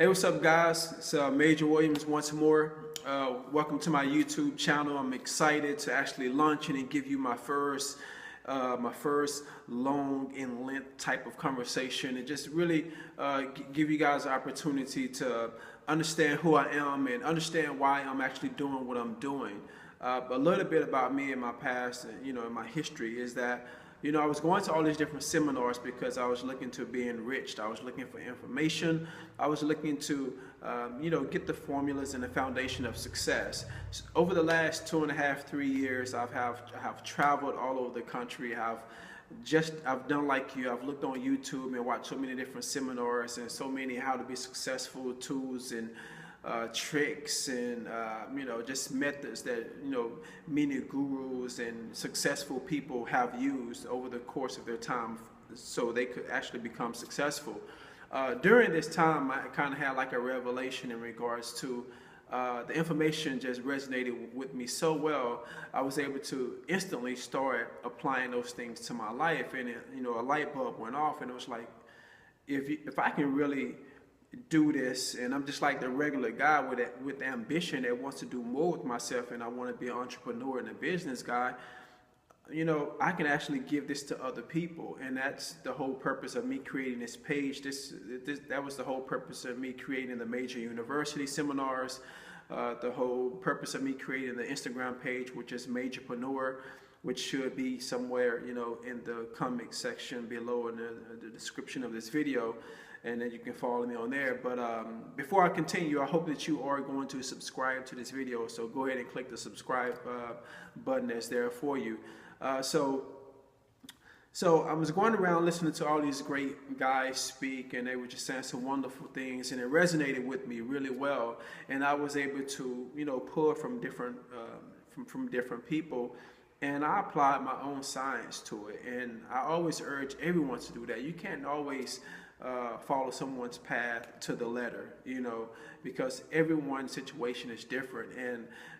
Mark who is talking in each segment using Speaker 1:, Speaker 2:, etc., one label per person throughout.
Speaker 1: Hey, what's up, guys? It's Major Williams once more. Welcome to my YouTube channel. I'm excited to actually launch it and give you my first long in length type of conversation, and just really give you guys the opportunity to understand who I am and understand why I'm actually doing what I'm doing. A little bit about me and my past, and in my history is that. I was going to all these different seminars because I was looking to be enriched. I was looking for information. I was looking to, get the formulas and the foundation of success. So over the last 2.5, 3 years, I have traveled all over the country. I've done like you. I've looked on YouTube and watched so many different seminars and so many how to be successful tools and tricks and just methods that many gurus and successful people have used over the course of their time so they could actually become successful. During this time, I kind of had like a revelation in regards to the information just resonated with me so well. I was able to instantly start applying those things to my life, and a light bulb went off, and it was like, if I can really do this, and I'm just like the regular guy with ambition that wants to do more with myself, and I want to be an entrepreneur and a business guy, I can actually give this to other people. And that's the whole purpose of me creating this page. That was the whole purpose of me creating the Major University seminars, the whole purpose of me creating the Instagram page, which is Majorpreneur, which should be somewhere in the comment section below in the description of this video, and then you can follow me on there. But before I continue, I hope that you are going to subscribe to this video. So go ahead and click the subscribe button that's there for you. So I was going around listening to all these great guys speak, and they were just saying some wonderful things, and it resonated with me really well. And I was able to pull from different from different people. And I applied my own science to it. And I always urge everyone to do that. You can't always follow someone's path to the letter, because everyone's situation is different.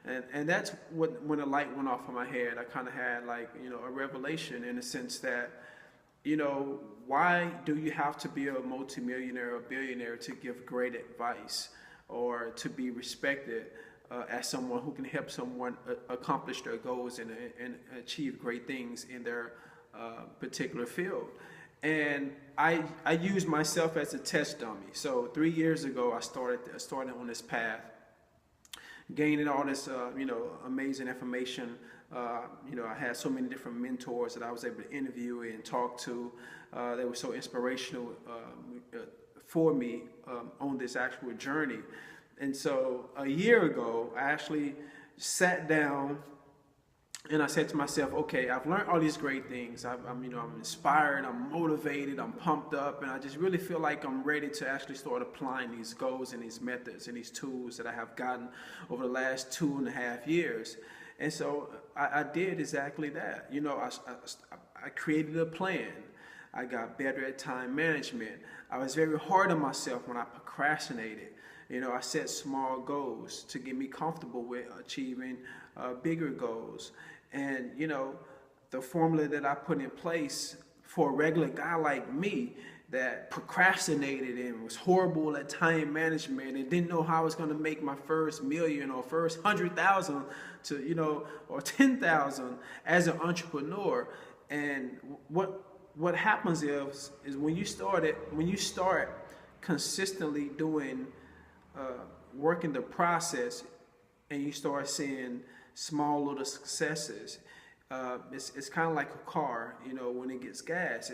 Speaker 1: And that's when the light went off in my head, I kind of had like, a revelation in the sense that, why do you have to be a multimillionaire or billionaire to give great advice or to be respected as someone who can help someone accomplish their goals and achieve great things in their particular field? And I use myself as a test dummy. So 3 years ago, I started on this path, gaining all this amazing information. I had so many different mentors that I was able to interview and talk to. They were so inspirational for me on this actual journey. And so a year ago, I actually sat down and I said to myself, okay, I've learned all these great things. I'm inspired, I'm motivated, I'm pumped up, and I just really feel like I'm ready to actually start applying these goals and these methods and these tools that I have gotten over the last 2.5 years. And so I did exactly that. I created a plan. I got better at time management. I was very hard on myself when I procrastinated. I set small goals to get me comfortable with achieving bigger goals. And, the formula that I put in place for a regular guy like me that procrastinated and was horrible at time management and didn't know how I was going to make my first million or first 100,000 to, or 10,000 as an entrepreneur. And what happens is when you start consistently doing working the process, and you start seeing small little successes, it's kind of like a car. When it gets gas,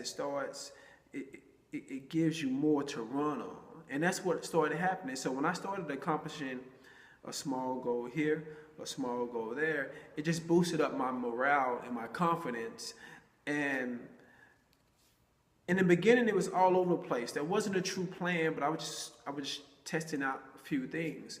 Speaker 1: it gives you more to run on, and that's what started happening. So when I started accomplishing a small goal here, a small goal there, it just boosted up my morale and my confidence. And in the beginning, it was all over the place. There wasn't a true plan, but I was just testing out a few things.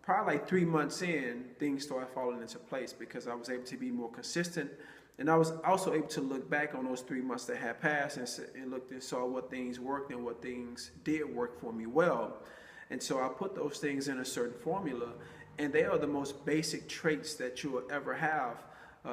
Speaker 1: Probably like 3 months in, things started falling into place because I was able to be more consistent, and I was also able to look back on those 3 months that had passed and looked and saw what things worked and what things did work for me well. And so I put those things in a certain formula, and they are the most basic traits that you will ever have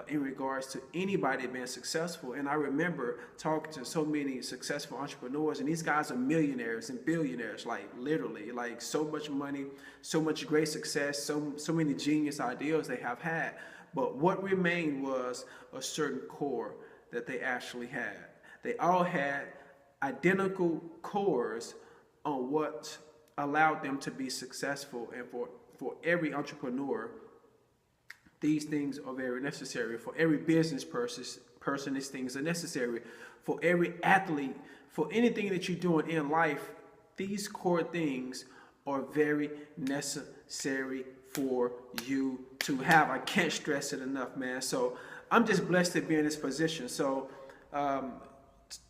Speaker 1: in regards to anybody being successful. And I remember talking to so many successful entrepreneurs, and these guys are millionaires and billionaires, like literally, like so much money, so much great success, so many genius ideas they have had. But what remained was a certain core that they actually had. They all had identical cores on what allowed them to be successful. And for every entrepreneur, these things are very necessary. For every business person, these things are necessary. For every athlete, for anything that you're doing in life, these core things are very necessary for you to have. I can't stress it enough, man. So I'm just blessed to be in this position. So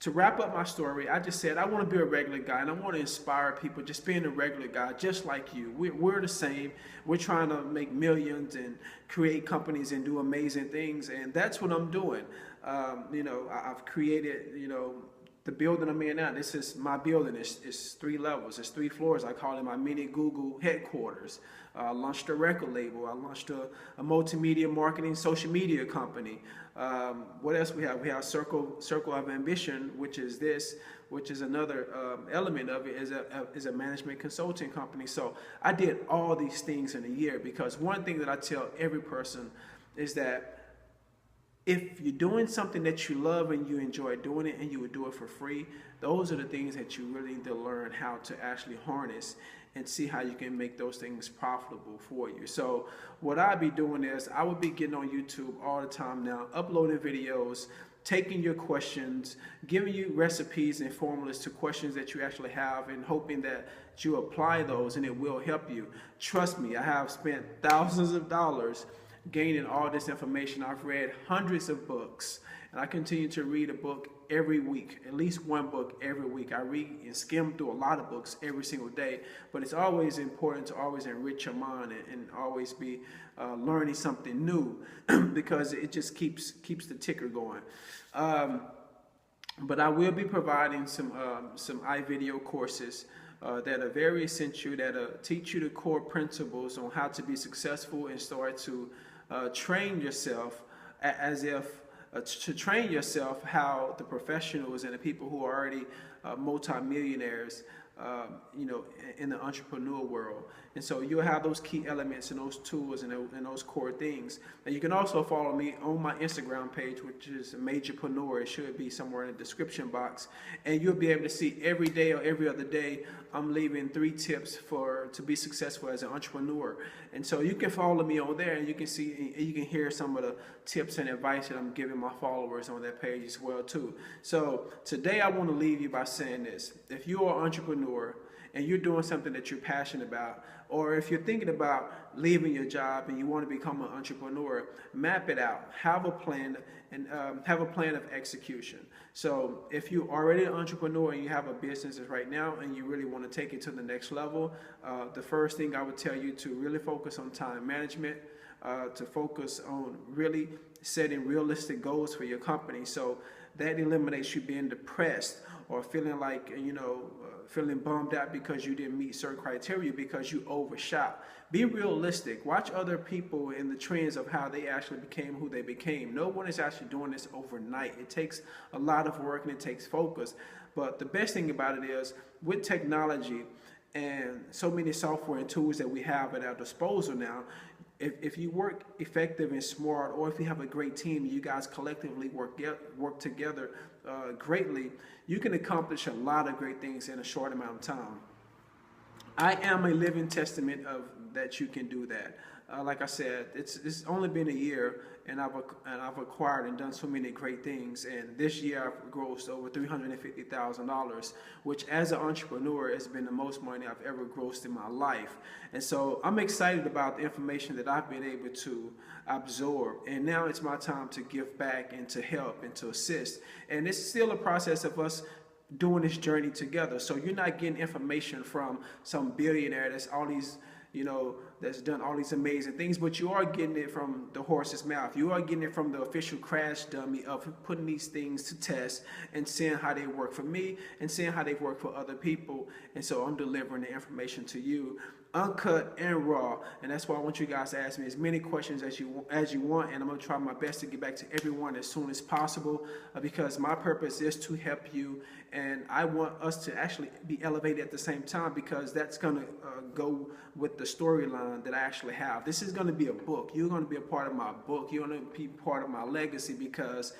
Speaker 1: to wrap up my story, I just said I want to be a regular guy, and I want to inspire people just being a regular guy, just like you. We're the same. We're trying to make millions and create companies and do amazing things, and that's what I'm doing. I've created, the building I'm in now. This is my building. It's 3 levels. It's 3 floors. I call it my mini Google headquarters. I launched a record label. I launched a multimedia marketing social media company. What else we have? We have Circle of Ambition, which is another element of it, is a management consulting company. So I did all these things in a year, because one thing that I tell every person is that if you're doing something that you love and you enjoy doing it, and you would do it for free, those are the things that you really need to learn how to actually harness and see how you can make those things profitable for you. So what I'd be doing is I would be getting on YouTube all the time now, uploading videos, taking your questions, giving you recipes and formulas to questions that you actually have, and hoping that you apply those and it will help you. Trust me, I have spent thousands of dollars gaining all this information. I've read hundreds of books, and I continue to read a book every week, at least one book every week. I read and skim through a lot of books every single day, but it's always important to always enrich your mind and always be learning something new because it just keeps the ticker going. But I will be providing some iVideo courses that are very essential, that teach you the core principles on how to be successful and start to train yourself to train yourself how the professionals and the people who are already multimillionaires, in the entrepreneur world. And so you'll have those key elements and those tools and those core things. And you can also follow me on my Instagram page, which is Majorpreneur. It should be somewhere in the description box. And you'll be able to see every day or every other day, I'm leaving 3 tips to be successful as an entrepreneur. And so you can follow me on there, and you can see, you can hear some of the tips and advice that I'm giving my followers on that page as well too. So today I want to leave you by saying this: if you are an entrepreneur and you're doing something that you're passionate about, or if you're thinking about leaving your job and you want to become an entrepreneur, map it out, have a plan, and have a plan of execution. So if you're already an entrepreneur and you have a business right now and you really want to take it to the next level, the first thing I would tell you to really focus on time management, to focus on really setting realistic goals for your company. So that eliminates you being depressed or feeling like, feeling bummed out because you didn't meet certain criteria because you overshot. Be realistic. Watch other people in the trends of how they actually became who they became. No one is actually doing this overnight. It takes a lot of work and it takes focus. But the best thing about it is, with technology and so many software and tools that we have at our disposal now, if you work effective and smart, or if you have a great team, you guys collectively work together greatly, you can accomplish a lot of great things in a short amount of time. I am a living testament of that you can do that. Like I said, it's only been a year, and I've acquired and done so many great things. And this year I've grossed over $350,000, which as an entrepreneur has been the most money I've ever grossed in my life. And so I'm excited about the information that I've been able to absorb. And now it's my time to give back and to help and to assist. And it's still a process of us doing this journey together. So you're not getting information from some billionaire that's all these that's done all these amazing things, but you are getting it from the horse's mouth. You are getting it from the official crash dummy of putting these things to test and seeing how they work for me and seeing how they work for other people. And so I'm delivering the information to you, uncut and raw. And that's why I want you guys to ask me as many questions as you want, and I'm going to try my best to get back to everyone as soon as possible, because my purpose is to help you, and I want us to actually be elevated at the same time, because that's going to go with the storyline that I actually have. This is going to be a book. You're going to be a part of my book. You're going to be part of my legacy, because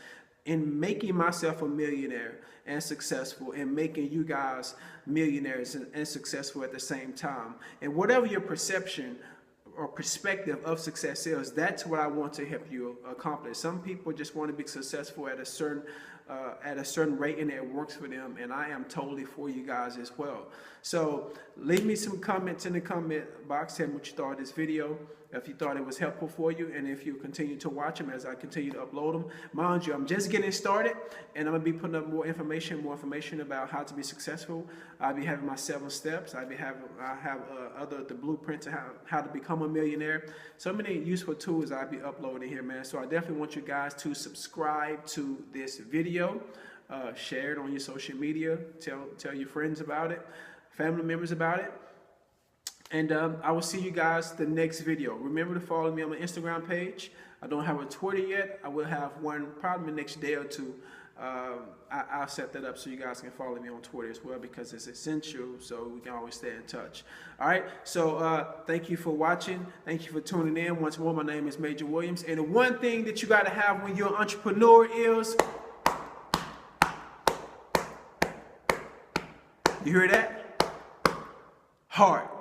Speaker 1: in making myself a millionaire and successful, and making you guys millionaires and successful at the same time, and whatever your perception or perspective of success is, that's what I want to help you accomplish. Some people just want to be successful at a certain rate, and it works for them, and I am totally for you guys as well. So leave me some comments in the comment box. Tell me what you thought of this video, if you thought it was helpful for you, and if you continue to watch them as I continue to upload them. Mind you, I'm just getting started, and I'm going to be putting up more information about how to be successful. I'll be having my 7 steps. I have the blueprint to how to become a millionaire. So many useful tools I'll be uploading here, man. So I definitely want you guys to subscribe to this video, share it on your social media, tell your friends about it, family members about it. And I will see you guys the next video. Remember to follow me on my Instagram page. I don't have a Twitter yet. I will have one probably the next day or two. I'll set that up so you guys can follow me on Twitter as well, because it's essential, so we can always stay in touch. All right, so thank you for watching. Thank you for tuning in. Once more, my name is Major Williams, and the one thing that you got to have when you're an entrepreneur is, you hear that? Heart.